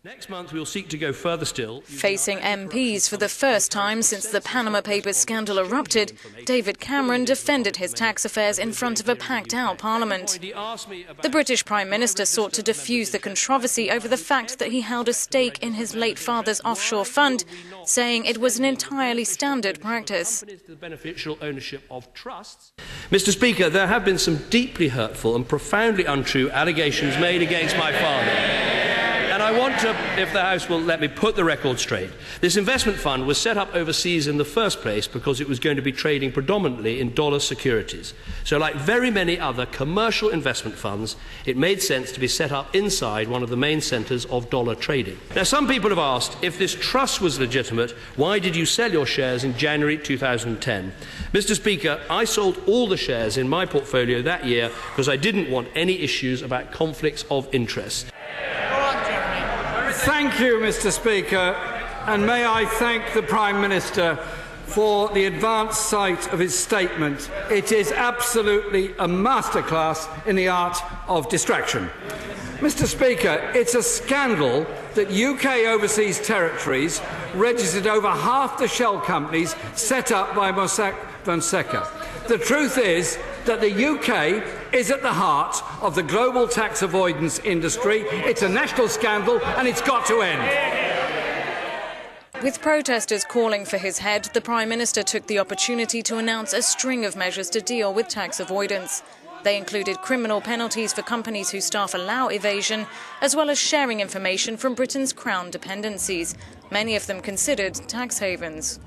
Next month, we'll seek to go further still. Facing MPs for the first time since the Panama Papers scandal erupted, David Cameron defended his tax affairs in front of a packed-out Parliament. The British Prime Minister sought to defuse the controversy over the fact that he held a stake in his late father's offshore fund, saying it was an entirely standard practice. The beneficial ownership of trusts. Mr. Speaker, there have been some deeply hurtful and profoundly untrue allegations made against my father. And I want to, if the House will let me put the record straight, this investment fund was set up overseas in the first place because it was going to be trading predominantly in dollar securities. So like very many other commercial investment funds, it made sense to be set up inside one of the main centres of dollar trading. Now, some people have asked, if this trust was legitimate, why did you sell your shares in January 2010? Mr. Speaker, I sold all the shares in my portfolio that year because I didn't want any issues about conflicts of interest. Thank you, Mr. Speaker, and may I thank the Prime Minister for the advanced sight of his statement. It is absolutely a masterclass in the art of distraction. Mr. Speaker, it's a scandal that UK overseas territories registered over half the shell companies set up by Mossack Fonseca. The truth is that the UK is at the heart of the global tax avoidance industry. It's a national scandal and it's got to end. With protesters calling for his head, the Prime Minister took the opportunity to announce a string of measures to deal with tax avoidance. They included criminal penalties for companies whose staff allow evasion, as well as sharing information from Britain's Crown dependencies, many of them considered tax havens.